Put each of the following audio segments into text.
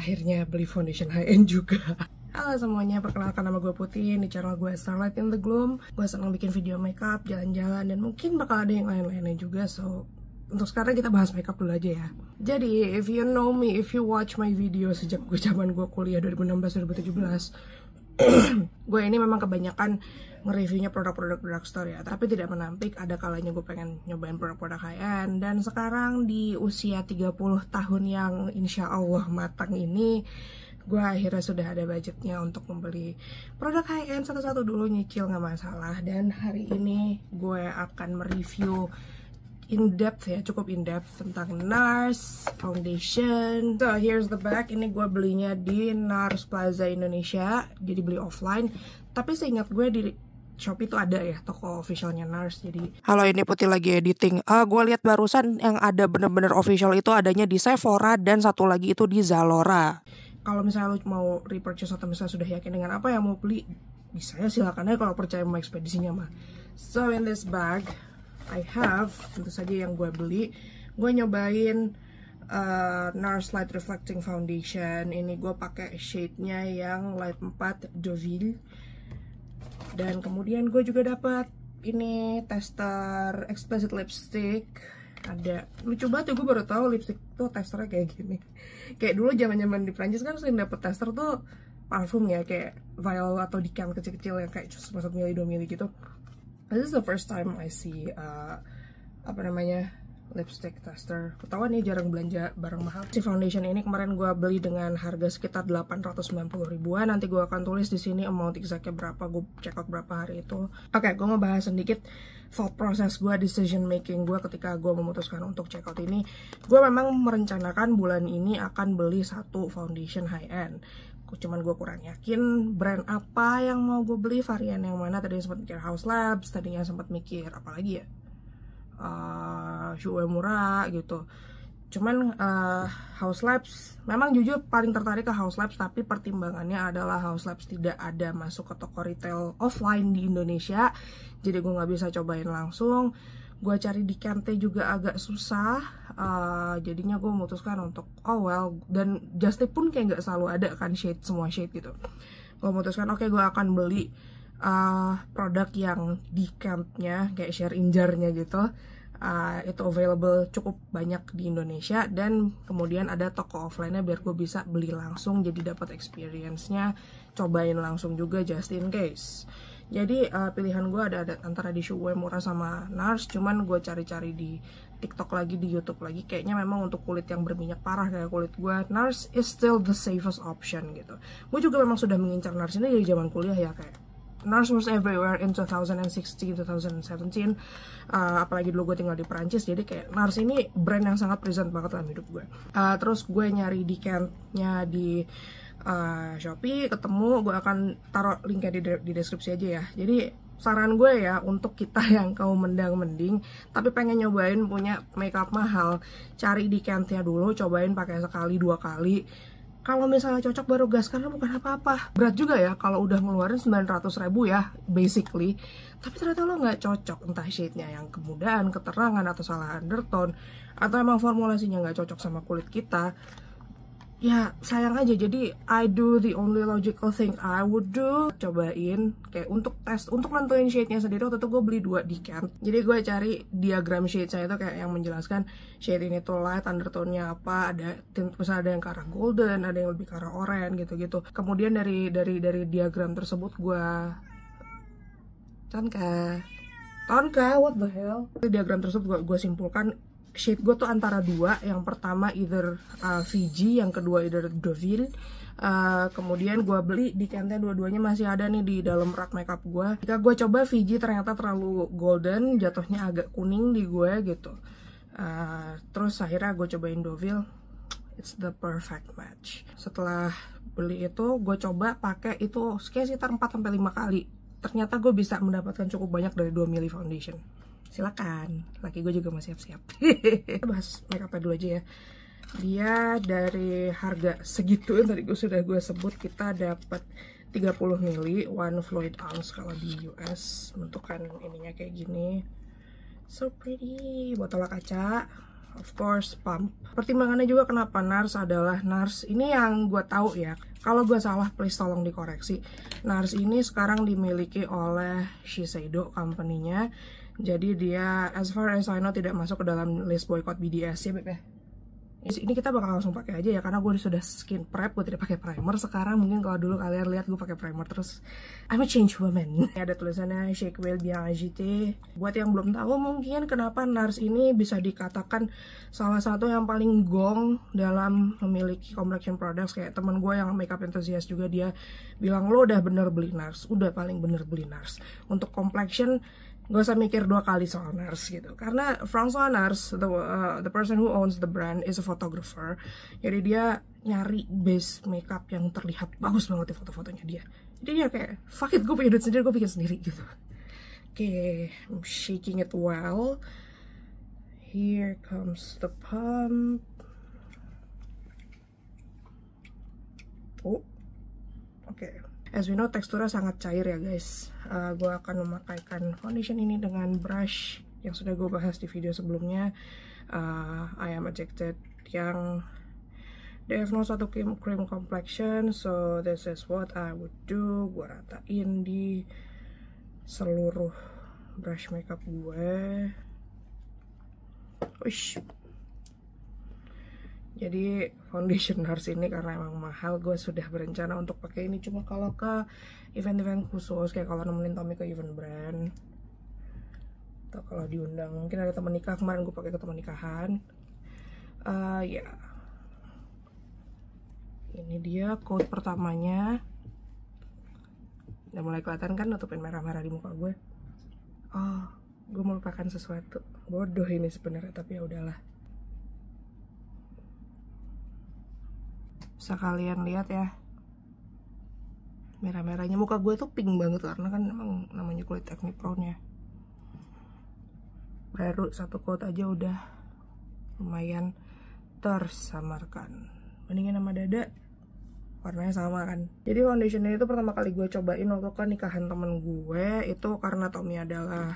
akhirnya beli foundation high-end juga. Halo semuanya, perkenalkan nama gue Putih, di channel gue Starlight in the Gloom. Gue senang bikin video makeup, jalan-jalan, dan mungkin bakal ada yang lain-lainnya juga. So, untuk sekarang kita bahas makeup dulu aja ya. Jadi, if you know me, if you watch my video sejak zaman gue kuliah 2016-2017, gue ini memang kebanyakan nge-reviewnya produk-produk drugstore ya, tapi tidak menampik ada kalanya gue pengen nyobain produk-produk high-end. Dan sekarang di usia 30 tahun yang insya Allah matang ini, gue akhirnya sudah ada budgetnya untuk membeli produk high-end satu-satu dulu, nyicil nggak masalah. Dan hari ini gue akan mereview in-depth ya, cukup in-depth tentang NARS Foundation. So here's the bag, ini gue belinya di NARS Plaza Indonesia, jadi beli offline. Tapi seingat gue di Shopee tuh ada ya toko officialnya NARS. Jadi halo, ini Putih lagi editing. Gue lihat barusan yang ada bener-bener official itu adanya di Sephora dan satu lagi itu di Zalora. Kalau misalnya lu mau repurchase atau misalnya sudah yakin dengan apa yang mau beli, bisa ya, silakan aja kalau percaya sama ekspedisinya mah. So in this bag I have, tentu saja yang gue beli, gue nyobain NARS Light Reflecting Foundation. Ini gue pakai shade-nya yang Light 4 Deauville. Dan kemudian gue juga dapat ini tester explicit lipstick. Ada, lucu banget ya, gue baru tahu lipstick tuh testernya kayak gini. Kayak dulu zaman-zaman di Prancis kan sering dapet tester tuh parfum ya, kayak vial atau decan kecil-kecil yang kayak 1 mili 2 mili gitu. This is the first time I see lipstick tester. Ketahuan nih jarang belanja barang mahal. Si foundation ini kemarin gue beli dengan harga sekitar 890 ribuan. Nanti gue akan tulis di sini amount exactnya berapa, gue check out berapa hari itu. Oke, gue mau bahas sedikit thought process gue, decision making gue ketika gue memutuskan untuk check out ini. Gue memang merencanakan bulan ini akan beli satu foundation high end. Cuman gue kurang yakin brand apa yang mau gue beli, varian yang mana. Tadinya sempat mikir Haus Labs, tadinya sempat mikir apa lagi ya, Shu Uemura gitu. Cuman Haus Labs, memang jujur paling tertarik ke Haus Labs, tapi pertimbangannya adalah Haus Labs tidak ada masuk ke toko retail offline di Indonesia, jadi gue nggak bisa cobain langsung. Gue cari di Kente juga agak susah, jadinya gue memutuskan untuk dan Just Tip pun kayak nggak selalu ada kan semua shade gitu. Gue memutuskan oke, gue akan beli produk yang di Kentnya kayak share injarnya gitu. Itu available cukup banyak di Indonesia, dan kemudian ada toko offline-nya biar gue bisa beli langsung, jadi dapat experience-nya, cobain langsung juga just in case. Jadi pilihan gue ada antara di Shu Uemura sama NARS. Cuman gue cari-cari di TikTok lagi, di YouTube lagi, kayaknya memang untuk kulit yang berminyak parah kayak kulit gue, NARS is still the safest option gitu. Gue juga memang sudah mengincar NARS ini dari zaman kuliah ya, kayak NARS was everywhere in 2016, 2017. Apalagi dulu gue tinggal di Perancis, jadi kayak NARS ini brand yang sangat present banget dalam hidup gue. Terus gue nyari di Kent-nya di Shopee, ketemu. Gue akan taruh linknya di deskripsi aja ya. Jadi saran gue ya, untuk kita yang kaum mendang-mending tapi pengen nyobain punya makeup mahal, cari di Kent-nya dulu, cobain pakai sekali 2 kali. Kalau misalnya cocok baru gas, karena bukan apa-apa. Berat juga ya kalau udah ngeluarin 900 ribu ya basically, tapi ternyata lo nggak cocok, entah shade-nya yang kemudahan, keterangan, atau salah undertone, atau emang formulasinya nggak cocok sama kulit kita, ya sayang aja. Jadi I do the only logical thing I would do, cobain kayak untuk tes, untuk nentuin shade-nya sendiri. Waktu itu gue beli 2 di Kent, jadi gue cari diagram shade saya itu kayak yang menjelaskan shade ini tuh light, undertone-nya apa, ada misalnya ada yang ke arah golden, ada yang lebih ke arah oranye gitu-gitu. Kemudian dari diagram tersebut gue Tonka, what the hell? Dari diagram tersebut gue simpulkan shade gue tuh antara 2. Yang pertama either Fiji, yang kedua either Deauville. Kemudian gue beli di Kentnya, dua-duanya masih ada nih di dalam rak makeup gue. Jika gue coba Fiji ternyata terlalu golden, jatuhnya agak kuning di gue gitu. Terus akhirnya gue cobain Deauville, it's the perfect match. Setelah beli itu gue coba pakai itu sekitar 4-5 kali. Ternyata gue bisa mendapatkan cukup banyak dari 2 mili foundation. Silakan, laki gue juga mau siap-siap. Kita bahas makeupnya dulu aja ya. Dia dari harga segitu yang tadi sudah gue sebut, kita dapat 30 mili 1 fluid ounce kalau di US. Bentukan ininya kayak gini, so pretty. Botol kaca. of course pump. Pertimbangannya juga kenapa NARS adalah NARS ini yang gue tahu ya. Kalau gue salah please tolong dikoreksi. NARS ini sekarang dimiliki oleh Shiseido company-nya. Jadi dia as far as I know tidak masuk ke dalam list boycott BDS ya Beb ya. Ini kita bakal langsung pakai aja ya karena gue sudah skin prep, gue tidak pakai primer sekarang. Mungkin kalau dulu kalian lihat gue pakai primer terus I'm a change woman. Ada tulisannya Shake Well Bien Agité. Buat yang belum tahu mungkin kenapa NARS ini bisa dikatakan salah satu yang paling gong dalam memiliki complexion products. Kayak temen gue yang makeup enthusiast juga, dia bilang lo udah bener beli NARS, udah paling bener beli NARS. Untuk complexion gak usah mikir 2 kali soal NARS gitu, karena François NARS, the person who owns the brand is a photographer. Jadi dia nyari base makeup yang terlihat bagus banget di foto-fotonya dia. Jadi dia kayak fuck it, gue punya duit sendiri, gue bikin sendiri gitu. Oke, I'm shaking it well. Here comes the pump. Oh, oke. As we know, teksturnya sangat cair ya guys. Gue akan memakaikan foundation ini dengan brush yang sudah gue bahas di video sebelumnya. I am addicted yang DF01 cream complexion. So this is what I would do. Gue ratain di seluruh brush makeup gue. Uish. Jadi foundation NARS ini karena emang mahal, gue sudah berencana untuk pakai ini cuma kalau ke event-event khusus, kayak kalau nemenin Tommy ke event brand atau kalau diundang, mungkin ada teman nikah. Kemarin gue pakai ke teman nikahan. Ya, ini dia coat pertamanya. Udah mulai kelihatan kan nutupin merah-merah di muka gue. Oh, gue melupakan sesuatu. Bodoh ini sebenarnya, tapi ya udahlah. Bisa kalian lihat ya, merah-merahnya. Muka gue tuh pink banget karena kan emang namanya kulit acne prone ya. Baru satu coat aja udah lumayan tersamarkan. Bandingin sama dada, warnanya sama kan. Jadi foundation ini tuh pertama kali gue cobain waktu ke nikahan temen gue. Itu karena Tommy adalah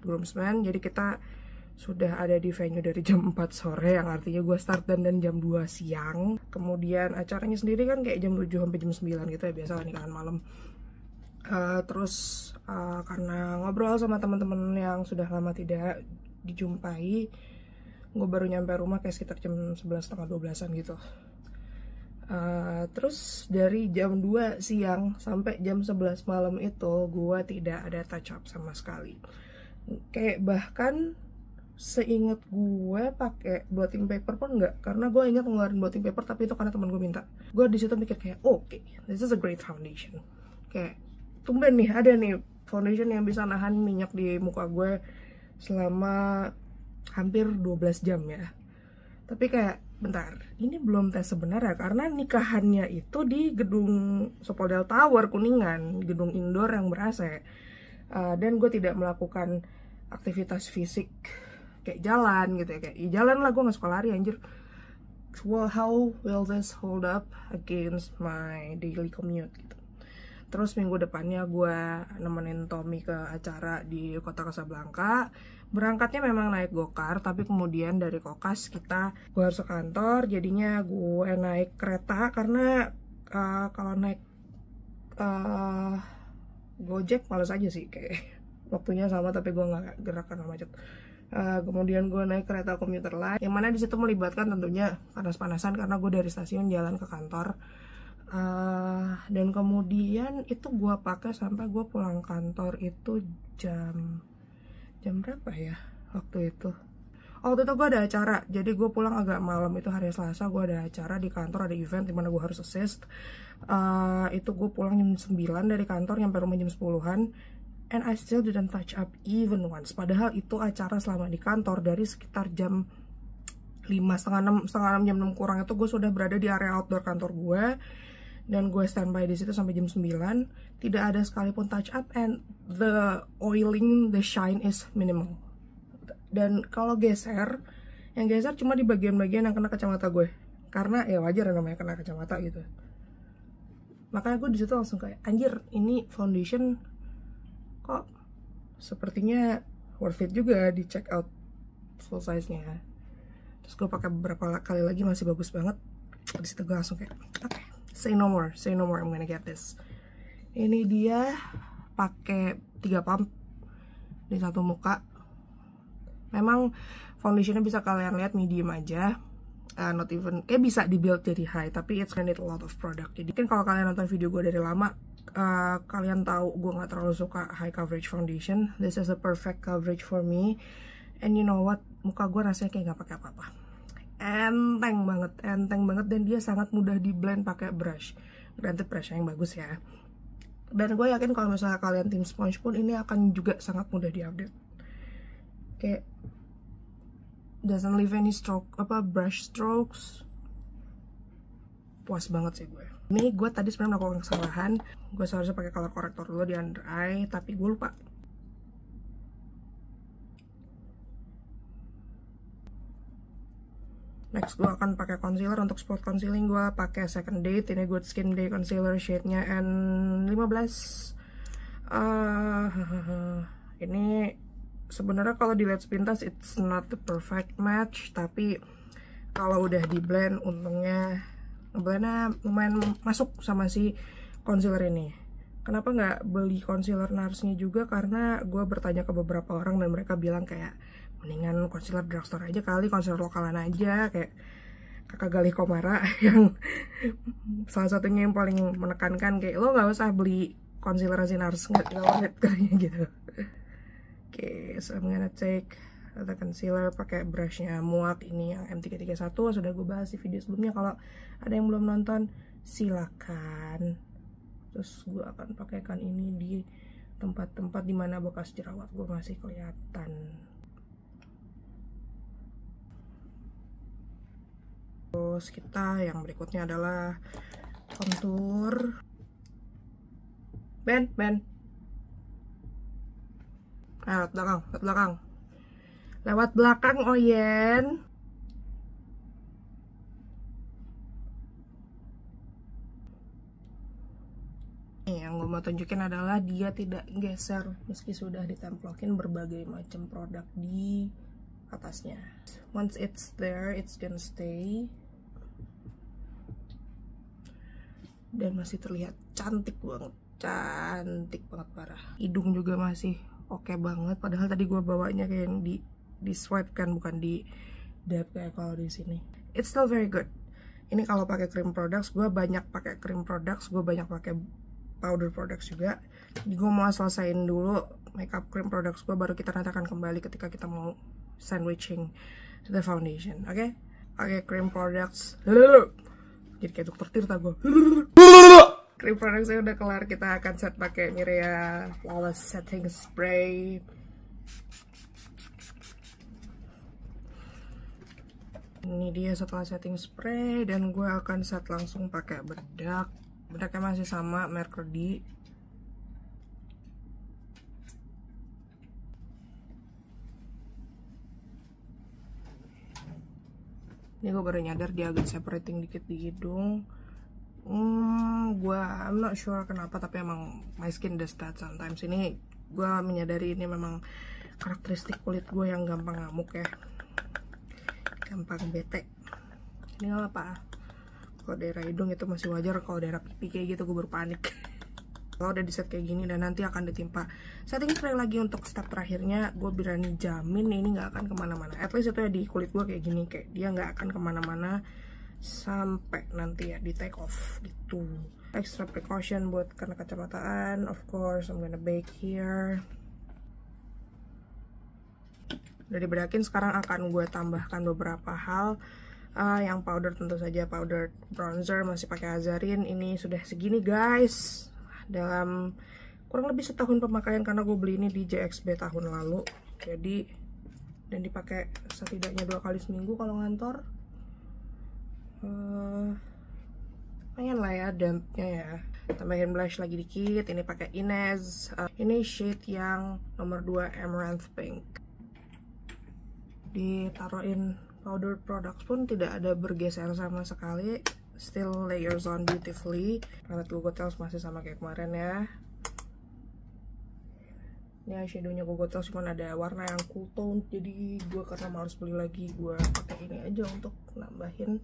groomsman. Jadi kita sudah ada di venue dari jam 4 sore, yang artinya gue start dan jam 2 siang. Kemudian acaranya sendiri kan kayak jam 7 sampai jam 9 gitu ya, biasa nikahan malam. Terus karena ngobrol sama teman-teman yang sudah lama tidak dijumpai, gue baru nyampe rumah kayak sekitar jam 11:30-12an gitu. Terus dari jam 2 siang sampai jam 11 malam itu gue tidak ada touch up sama sekali. Kayak bahkan seingat gue pakai blotting paper pun enggak, karena gue ingat ngeluarin blotting paper tapi itu karena teman gue minta. Gue di situ mikir kayak oke, this is a great foundation. Kayak tumben nih ada nih foundation yang bisa nahan minyak di muka gue selama hampir 12 jam ya. Tapi kayak bentar, ini belum tes sebenarnya karena nikahannya itu di gedung Sopoldal Tower Kuningan, gedung indoor yang ber-AC. Dan gue tidak melakukan aktivitas fisik kayak jalan gitu ya, kayak jalan lah, gue gak suka lari anjir. Well, how will this hold up against my daily commute gitu. Terus minggu depannya gue nemenin Tommy ke acara di kota Casablanca. Berangkatnya memang naik gokar, tapi kemudian dari Kokas gue harus ke kantor, jadinya gue naik kereta karena kalau naik Gojek males aja sih, kayak waktunya sama tapi gue nggak gerak karena macet. Kemudian gue naik kereta komuter lain, yang mana disitu melibatkan tentunya panas-panasan karena gue dari stasiun jalan ke kantor. Dan kemudian itu gue pakai sampai gue pulang kantor itu jam berapa ya waktu itu. Waktu itu gue ada acara, jadi gue pulang agak malam. Itu hari Selasa, gue ada acara di kantor, ada event dimana gue harus assist. Itu gue pulang jam 9 dari kantor, nyampe rumah jam 10-an. And I still didn't touch up even once. Padahal itu acara selama di kantor dari sekitar jam 5, setengah 6, jam 6 kurang itu gue sudah berada di area outdoor kantor gue. Dan gue standby di situ sampai jam 9. Tidak ada sekalipun touch up, and the oiling, the shine is minimal. Dan kalau geser, yang geser cuma di bagian-bagian yang kena kacamata gue. Karena ya wajar namanya kena kacamata gitu. Makanya gue di situ langsung kayak anjir, ini foundation kok sepertinya worth it juga di check out. full size nya. Terus gue pakai beberapa kali lagi masih bagus banget. Di situ gue langsung kayak oke, say no more, I'm gonna get this. Ini dia pakai 3 pump di satu muka. Memang foundationnya bisa kalian lihat medium aja, not even bisa di build jadi high, tapi it's gonna need a lot of product. Jadi kan kalau kalian nonton video gue dari lama, kalian tahu gue nggak terlalu suka high coverage foundation. This is the perfect coverage for me. And you know what, muka gue rasanya kayak nggak pakai apa-apa. Enteng banget, dan dia sangat mudah di blend pakai brush. Granted brushnya yang bagus ya. Dan gue yakin kalau misalnya kalian tim sponge pun ini akan juga sangat mudah diupdate. Kayak doesn't leave any brush strokes. Puas banget sih gue. Ini gue tadi sebenarnya melakukan kesalahan. Gue seharusnya pakai color corrector dulu di under eye, tapi gue lupa. Next gue akan pakai concealer. Untuk spot concealing gue pakai Second Date. Ini Good Skin Day concealer, shade-nya N15. Ini sebenarnya kalau dilihat sepintas it's not the perfect match, tapi kalau udah di blend untungnya blendnya lumayan masuk sama si concealer ini. Kenapa nggak beli concealer NARS-nya juga? Karena gue bertanya ke beberapa orang dan mereka bilang kayak mendingan concealer drugstore aja kali, concealer lokalan aja, kayak kakak Galih Komara yang salah satunya yang paling menekankan kayak lo nggak usah beli concealer NARS, nggak worth katanya gitu. Oke, so I'm gonna take the concealer pakai brushnya Muak, ini yang M331, sudah gue bahas di video sebelumnya. Kalau ada yang belum nonton silakan. Terus gue akan pakaikan ini di tempat-tempat dimana bekas jerawat gue masih kelihatan. Terus kita yang berikutnya adalah contour. Ben lewat belakang Oyen. Yang gue mau tunjukin adalah dia tidak geser meski sudah ditemplokin berbagai macam produk di atasnya. Once it's there, it's gonna stay. Dan masih terlihat cantik banget parah. Hidung juga masih oke banget. Padahal tadi gue bawanya kayak yang di swipe kan, bukan di dab kayak kalau di sini. It's still very good. Ini kalau pakai cream products, gue banyak pakai cream products, gue banyak pakai powder products juga. Jadi gue mau selesaiin dulu makeup cream products gue, baru kita nanti akan kembali ketika kita mau sandwiching the foundation. Oke? Oke, cream products. Jadi kayak dokter Tirta gue. Cream products saya udah kelar, kita akan set pakai Mireya Flawless Setting Spray. Ini dia setelah setting spray, dan gue akan set langsung pakai bedak. Bedaknya masih sama, merek Redi. Ini gue baru nyadar dia agak separating dikit di hidung. I'm not sure kenapa, tapi emang my skin does that sometimes. Ini gue menyadari ini memang karakteristik kulit gue yang gampang ngamuk ya, gampang bete. Ini gak apa, kalau daerah hidung itu masih wajar, kalau daerah pipi kayak gitu gue baru panik. Kalau udah di set kayak gini dan nanti akan ditimpa setting spray lagi untuk step terakhirnya, gue berani jamin ini gak akan kemana-mana. At least itu ya di kulit gue kayak gini, kayak dia gak akan kemana-mana sampai nanti ya di take off gitu. Extra precaution buat kena kacamataan, of course I'm gonna bake here. Udah dibedakin, sekarang akan gue tambahkan beberapa hal. Yang powder tentu saja powder bronzer, masih pakai Azarin. Ini sudah segini guys, dalam kurang lebih setahun pemakaian, karena gue beli ini di JXB tahun lalu. Jadi, dan dipakai setidaknya 2 kali seminggu kalau ngantor. Lumayan lah ya dampnya ya. Tambahin blush lagi dikit. Ini pakai Inez. Ini shade yang nomor 2 Amaranth Pink. Ditaruhin powder products pun tidak ada bergeser sama sekali. Still layers on beautifully. Palette Google Tales masih sama kayak kemarin ya. Ini eyeshadownya Gogotel cuman ada warna yang cool tone, jadi gue karena harus beli lagi, gue pakai ini aja untuk nambahin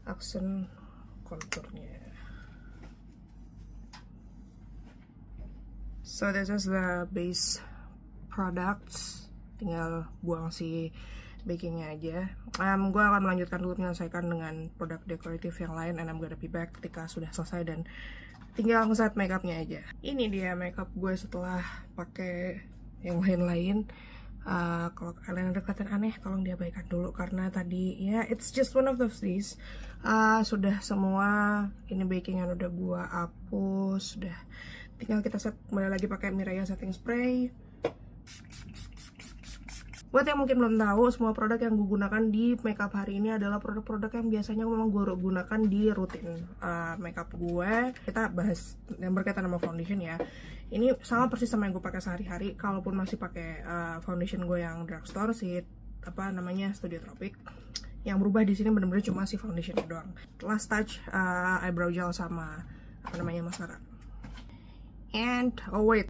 aksen konturnya. So this is the base products, tinggal buang si bakingnya aja. Gue akan melanjutkan dulu menyelesaikan dengan produk dekoratif yang lain, and I'm gonna be back ketika sudah selesai dan tinggal ngeset makeupnya aja. Ini dia makeup gue setelah pakai yang lain-lain. Kalau kalian ada kelihatan aneh, tolong diabaikan dulu karena tadi ya it's just one of those days. Sudah semua ini bakingan udah gue hapus, sudah tinggal kita set kembali lagi pakai Mireya setting spray. Buat yang mungkin belum tahu, semua produk yang gue gunakan di makeup hari ini adalah produk-produk yang biasanya memang gue gunakan di rutin makeup gue. Kita bahas yang berkaitan sama foundation ya. Ini sama persis sama yang gue pakai sehari-hari. Kalaupun masih pakai foundation gue yang drugstore, si apa namanya Studio Tropic. Yang berubah di sini bener-bener cuma si foundation doang. Last touch eyebrow gel sama apa namanya mascara. And oh wait,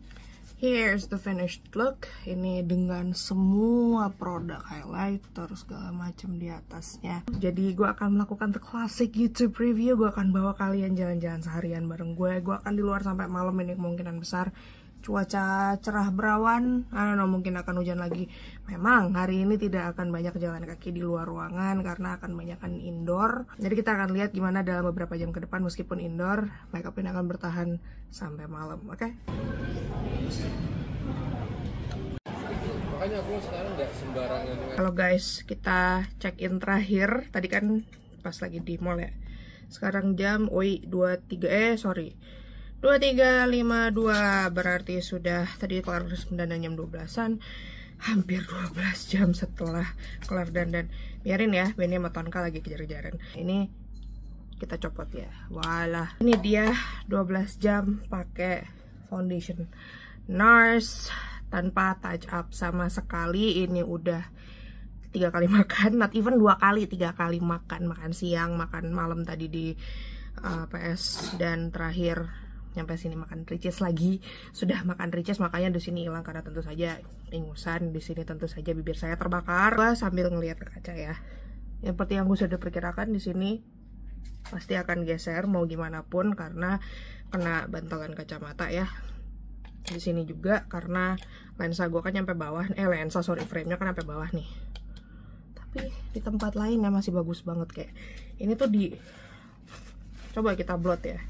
here's the finished look. Ini dengan semua produk highlighter segala macam di atasnya. Jadi gue akan melakukan the classic YouTube review. Gue akan bawa kalian jalan-jalan seharian bareng gue. Gue akan di luar sampai malam, ini kemungkinan besar. Cuaca cerah berawan, I don't know, mungkin akan hujan lagi. Memang hari ini tidak akan banyak jalan kaki di luar ruangan karena akan banyakkan indoor. Jadi kita akan lihat gimana dalam beberapa jam ke depan. Meskipun indoor, makeup ini akan bertahan sampai malam, oke? Makanya aku sekarang nggak sembarangan. Halo guys, kita check in terakhir. Tadi kan pas lagi di mall ya. Sekarang jam 23.52, berarti sudah tadi kelar dandan jam 12-an. Hampir 12 jam setelah kelar dandan. Biarin ya, Benny sama Tonka lagi kejar-kejaran. Ini kita copot ya. Walah, ini dia 12 jam pakai foundation NARS tanpa touch up sama sekali. Ini udah 3 kali makan, not even 2 kali, 3 kali makan siang, makan malam tadi di PS, dan terakhir nyampe sini makan ricis lagi. Sudah makan ricis, makanya di sini hilang karena tentu saja ingusan. Di sini tentu saja bibir saya terbakar. Gua sambil ngelihat ke kaca ya. Yang seperti yang gue sudah perkirakan, di sini pasti akan geser mau gimana pun karena kena bantalan kacamata ya. Di sini juga karena lensa gue kan nyampe bawah. Frame-nya kan nyampe bawah nih. Tapi di tempat lain ya masih bagus banget kayak. Ini tuh di coba kita blot ya.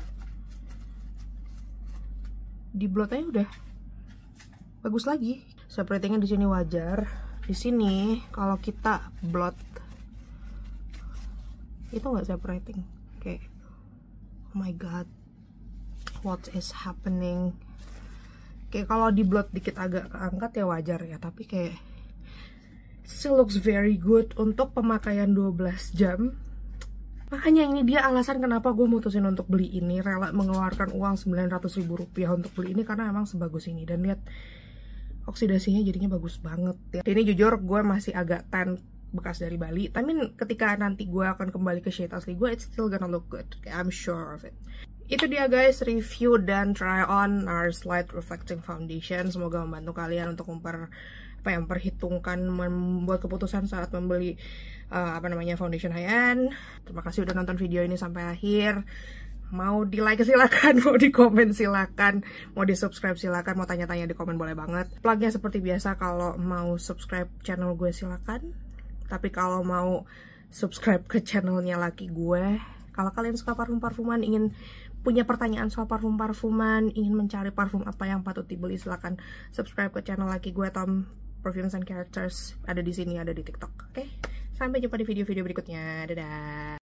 Di blotnya udah bagus lagi. Separatingnya di sini wajar. Di sini kalau kita blot itu nggak separating. Kayak oh my god, what is happening? Kayak kalau di blot dikit agak keangkat ya wajar ya, tapi kayak still looks very good untuk pemakaian 12 jam. Makanya ini dia alasan kenapa gue mutusin untuk beli ini, rela mengeluarkan uang 900.000 rupiah untuk beli ini karena emang sebagus ini. Dan lihat oksidasinya jadinya bagus banget ya. Ini jujur gue masih agak tan bekas dari Bali, tapi ketika nanti gue akan kembali ke shade asli gue, it's still gonna look good, I'm sure of it. Itu dia guys, review dan try on NARS Light Reflecting Foundation. Semoga membantu kalian untuk memperhitungkan, membuat keputusan saat membeli foundation high-end. Terima kasih udah nonton video ini sampai akhir. Mau di like silakan, mau di komen silakan, mau di subscribe silakan, mau tanya-tanya di komen boleh banget. Plugnya seperti biasa, kalau mau subscribe channel gue silakan. Tapi kalau mau subscribe ke channelnya laki gue, kalau kalian suka parfum-parfuman, ingin punya pertanyaan soal parfum-parfuman, ingin mencari parfum apa yang patut dibeli, silakan subscribe ke channel laki gue, Tom Perfumes and Characters. Ada di sini, ada di TikTok. Oke, sampai jumpa di video-video berikutnya. Dadah.